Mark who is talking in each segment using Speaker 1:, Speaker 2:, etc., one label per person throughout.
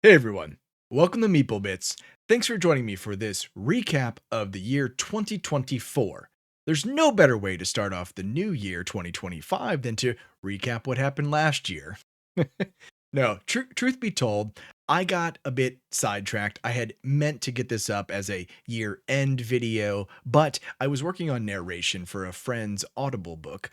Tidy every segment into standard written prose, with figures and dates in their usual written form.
Speaker 1: Hey everyone, welcome to Meeple Bits. Thanks for joining me for this recap of the year 2024. There's no better way to start off the new year 2025 than to recap what happened last year. No, truth be told, I got a bit sidetracked. I had meant to get this up as a year end video, but I was working on narration for a friend's Audible book.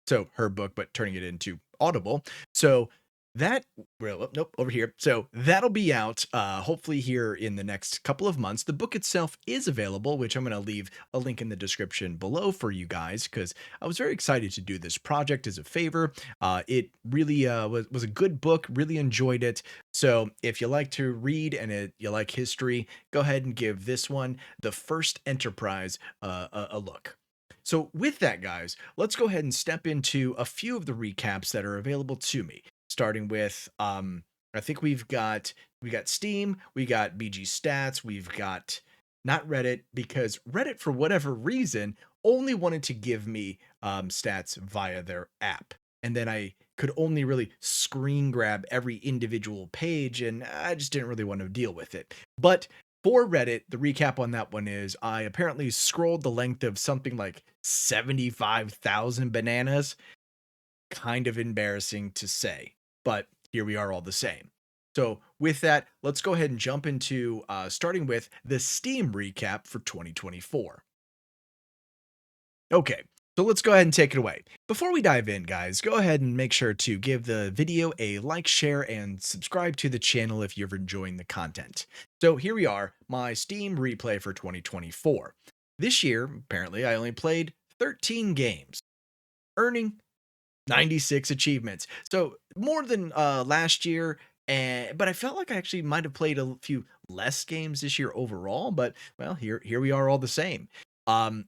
Speaker 1: So her book, but turning it into Audible. So that well, nope, over here. So that'll be out hopefully here in the next couple of months. The book itself is available, which I'm going to leave a link in the description below for you guys because I was very excited to do this project as a favor. It really was a good book, really enjoyed it. So if you like to read and you like history, go ahead and give this one, The First Enterprise, a look. So with that, guys, let's go ahead and step into a few of the recaps that are available to me starting with I think we got Steam, we got BGStats, we've got not Reddit because Reddit for whatever reason only wanted to give me stats via their app. And then I could only really screen grab every individual page and I just didn't really want to deal with it. But for Reddit, the recap on that one is I apparently scrolled the length of something like 75,000 bananas. Kind of embarrassing to say, but here we are all the same. So with that, let's go ahead and jump into starting with the Steam recap for 2024. Okay, so let's go ahead and take it away. Before we dive in, guys, go ahead and make sure to give the video a like, share, and subscribe to the channel if you're enjoying the content. So here we are, my Steam replay for 2024. This year, apparently, I only played 13 games, earning 96 achievements. So more than last year. And but I felt like I actually might have played a few less games this year overall. But well, here we are all the same. Um,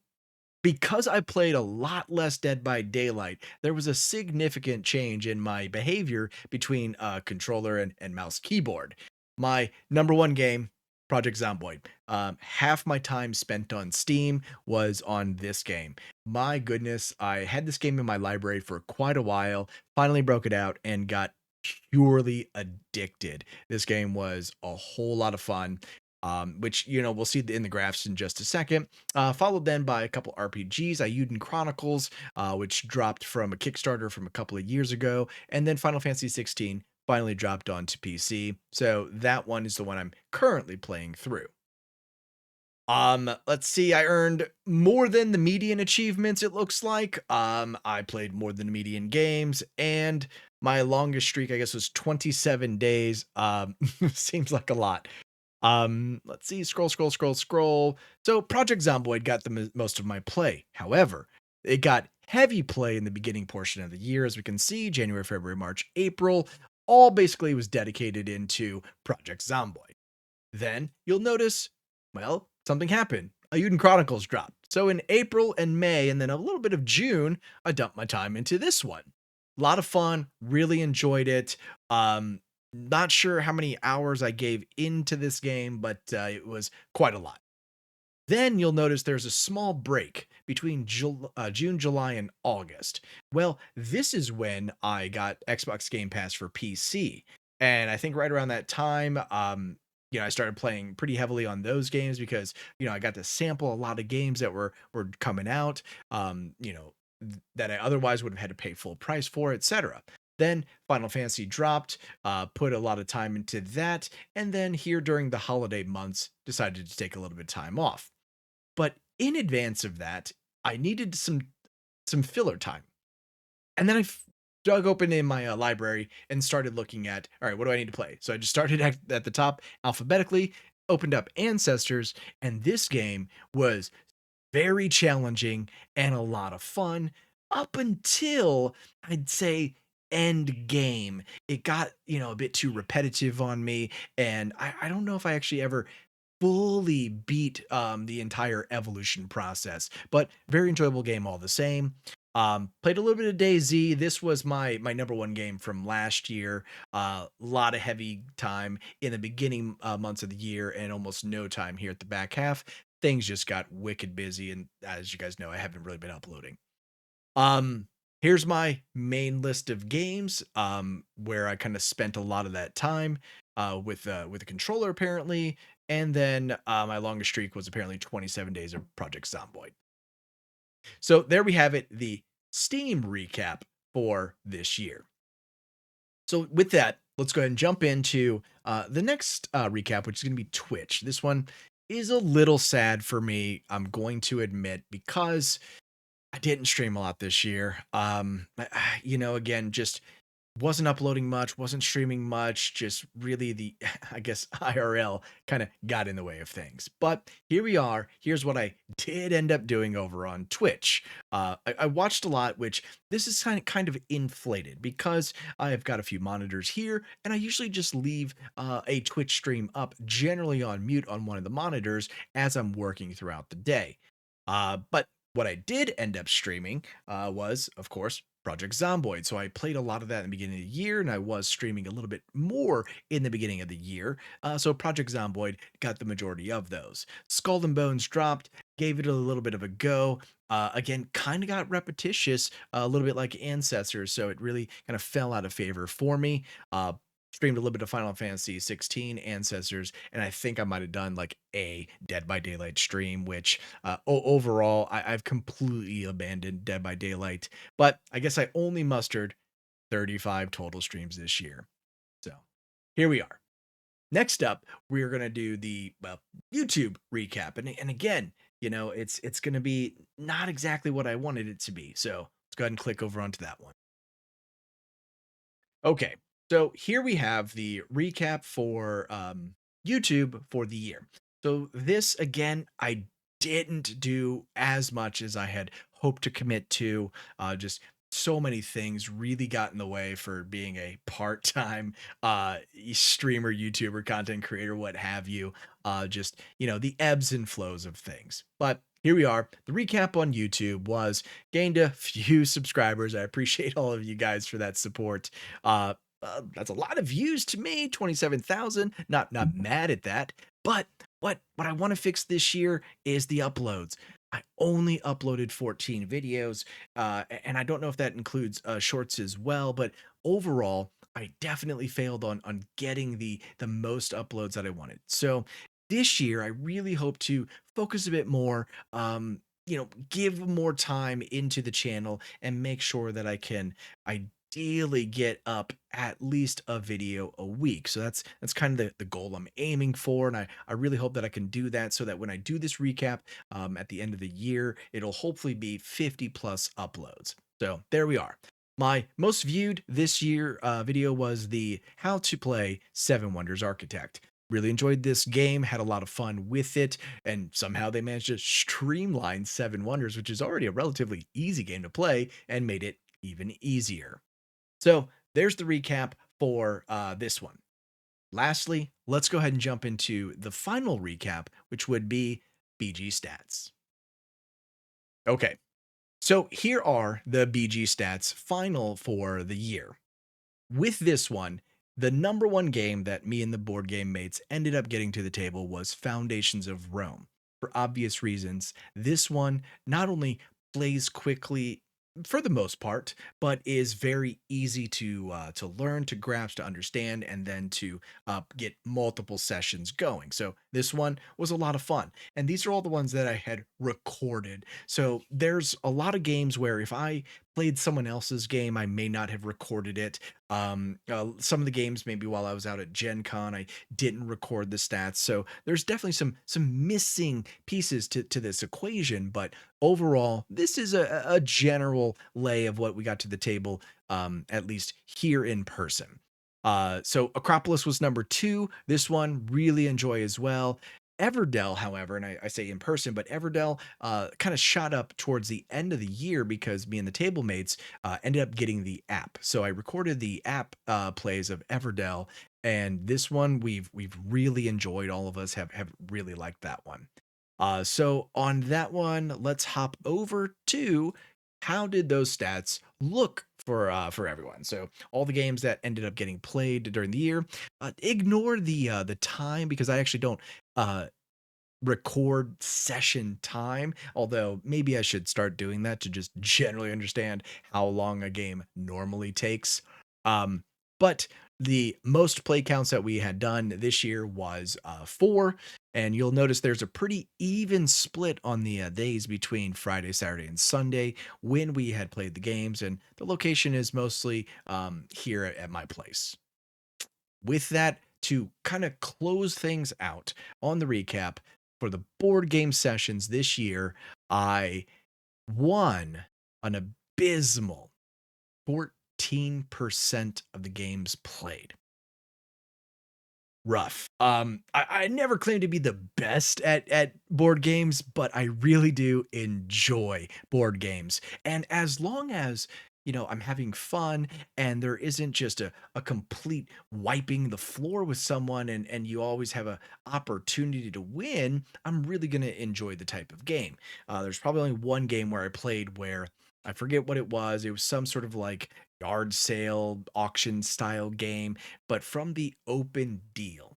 Speaker 1: because I played a lot less Dead by Daylight, there was a significant change in my behavior between controller and mouse keyboard. My number one game, Project Zomboid. Half my time spent on Steam was on this game. My goodness, I had this game in my library for quite a while, finally broke it out, and got purely addicted. This game was a whole lot of fun. Which we'll see in the graphs in just a second. Followed then by a couple RPGs, Ayuden Chronicles, which dropped from a Kickstarter from a couple of years ago, and then Final Fantasy 16 finally dropped onto PC. So that one is the one I'm currently playing through. Let's see. I earned more than the median achievements, it looks like. I played more than the median games, and my longest streak, I guess, was 27 days. Seems like a lot. Let's see, scroll. So Project Zomboid got the most of my play. However, it got heavy play in the beginning portion of the year. As we can see, January, February, March, April, all basically was dedicated into Project Zomboid. Then you'll notice, well, something happened. Ayuden Chronicles dropped. So in April and May, and then a little bit of June, I dumped my time into this one. A lot of fun, really enjoyed it. Not sure how many hours I gave into this game, but it was quite a lot. Then you'll notice there's a small break between June, July, and August. Well, this is when I got Xbox Game Pass for PC. And I think right around that time, I started playing pretty heavily on those games because, I got to sample a lot of games that were coming out, that I otherwise would have had to pay full price for, etc. Then Final Fantasy dropped, put a lot of time into that, and then here during the holiday months, decided to take a little bit of time off. But in advance of that, I needed some filler time. And then dug open in my library and started looking at, all right, what do I need to play? So I just started at the top alphabetically, opened up Ancestors, and this game was very challenging and a lot of fun up until I'd say end game. It got, a bit too repetitive on me. And I don't know if I actually ever fully beat the entire evolution process, but very enjoyable game all the same. Played a little bit of DayZ. This was my number one game from last year. A lot of heavy time in the beginning months of the year, and almost no time here at the back half. Things just got wicked busy, and as you guys know, I haven't really been uploading. Um, Here's my main list of games where I kind of spent a lot of that time. with a controller apparently, and then my longest streak was apparently 27 days of Project Zomboid. So there we have it, the Steam recap for this year. So with that, let's go ahead and jump into the next recap, which is going to be Twitch. This one is a little sad for me, I'm going to admit, because I didn't stream a lot this year. Again, just wasn't uploading much, wasn't streaming much, just really the, I guess, IRL kind of got in the way of things. But here we are. Here's what I did end up doing over on Twitch. I watched a lot, which this is kind of inflated because I've got a few monitors here, and I usually just leave a Twitch stream up, generally on mute on one of the monitors as I'm working throughout the day. But what I did end up streaming was, of course, Project Zomboid. So I played a lot of that in the beginning of the year, and I was streaming a little bit more in the beginning of the year. So Project Zomboid got the majority of those. Skull and Bones dropped, gave it a little bit of a go. Again, kind of got repetitious, a little bit like Ancestors, so it really kind of fell out of favor for me. Streamed a little bit of Final Fantasy 16 Ancestors, and I think I might have done like a Dead by Daylight stream, which overall I've completely abandoned Dead by Daylight. But I guess I only mustered 35 total streams this year. So here we are. Next up, we're gonna do the YouTube recap, and again, it's gonna be not exactly what I wanted it to be. So let's go ahead and click over onto that one. Okay, so here we have the recap for YouTube for the year. So this again, I didn't do as much as I had hoped to commit to. Just so many things really got in the way for being a part-time streamer, YouTuber, content creator, what have you. Just the ebbs and flows of things. But here we are. The recap on YouTube was gained a few subscribers. I appreciate all of you guys for that support. That's a lot of views to me, 27,000. Not mad at that. But what I want to fix this year is the uploads. I only uploaded 14 videos, and I don't know if that includes shorts as well. But overall, I definitely failed on getting the most uploads that I wanted. So this year, I really hope to focus a bit more. Give more time into the channel and make sure that I can ideally get up at least a video a week. So that's kind of the goal I'm aiming for. And I really hope that I can do that so that when I do this recap at the end of the year, it'll hopefully be 50 plus uploads. So there we are. My most viewed this year video was the How to Play Seven Wonders Architect. Really enjoyed this game, had a lot of fun with it, and somehow they managed to streamline Seven Wonders, which is already a relatively easy game to play, and made it even easier. So there's the recap for this one. Lastly, let's go ahead and jump into the final recap, which would be BG Stats. Okay, so here are the BG Stats final for the year. With this one, the number one game that me and the board game mates ended up getting to the table was Foundations of Rome. For obvious reasons, this one not only plays quickly for the most part, but is very easy to learn, to grasp, to understand, and then to get multiple sessions going. So this one was a lot of fun, and these are all the ones that I had recorded. So there's a lot of games where if I played someone else's game, I may not have recorded it. Some of the games, maybe while I was out at Gen Con, I didn't record the stats. So there's definitely some missing pieces to this equation. But overall, this is a general lay of what we got to the table, at least here in person. So Acropolis was number two. This one really enjoy as well. Everdell, however, and I say in person, but Everdell kind of shot up towards the end of the year because me and the table mates ended up getting the app. So I recorded the app plays of Everdell, and this one we've really enjoyed. All of us have really liked that one. So on that one, let's hop over to how did those stats look for everyone. So all the games that ended up getting played during the year, ignore the time because I actually don't uh record session time, although maybe I should start doing that to just generally understand how long a game normally takes. But The most play counts that we had done this year was 4, and you'll notice there's a pretty even split on the days between Friday, Saturday, and Sunday when we had played the games, and the location is mostly here at my place. With that, to kind of close things out on the recap for the board game sessions this year, I won an abysmal 14% of the games played. Rough. I never claim to be the best at board games, but I really do enjoy board games. And as long as, I'm having fun and there isn't just a complete wiping the floor with someone and you always have a opportunity to win, I'm really gonna enjoy the type of game. There's probably only one game where I played where I forget what it was. It was some sort of like yard sale auction style game, but from the open deal,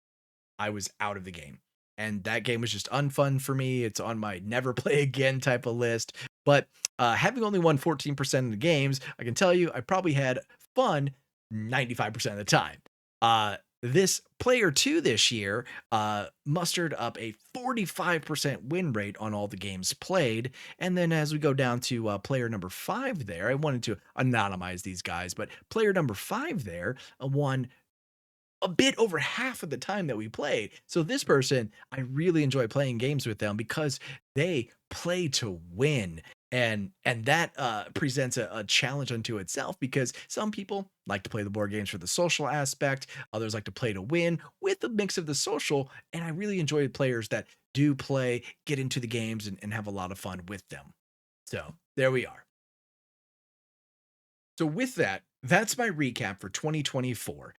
Speaker 1: I was out of the game. And that game was just unfun for me. It's on my never play again type of list. But having only won 14% of the games, I can tell you I probably had fun 95% of the time. This player two this year mustered up a 45% win rate on all the games played. And then as we go down to player number five there, I wanted to anonymize these guys, but player number five there won a bit over half of the time that we played. So this person, I really enjoy playing games with them because they play to win. And that presents a challenge unto itself because some people like to play the board games for the social aspect, others like to play to win with a mix of the social. And I really enjoy players that do play, get into the games, and have a lot of fun with them. So there we are. So with that, that's my recap for 2024.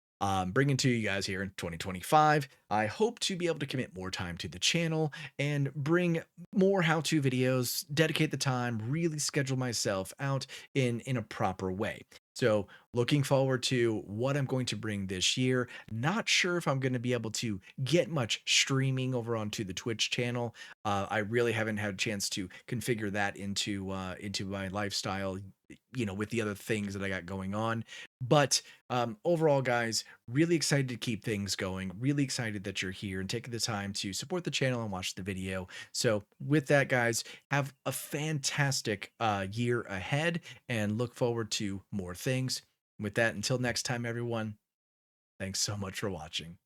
Speaker 1: Bringing to you guys here in 2025. I hope to be able to commit more time to the channel and bring more how-to videos, dedicate the time, really schedule myself out in a proper way. So looking forward to what I'm going to bring this year. Not sure if I'm going to be able to get much streaming over onto the Twitch channel. I really haven't had a chance to configure that into my lifestyle, with the other things that I got going on. But overall, guys, really excited to keep things going. Really excited that you're here and taking the time to support the channel and watch the video. So with that, guys, have a fantastic year ahead and look forward to more things. With that, until next time, everyone, thanks so much for watching.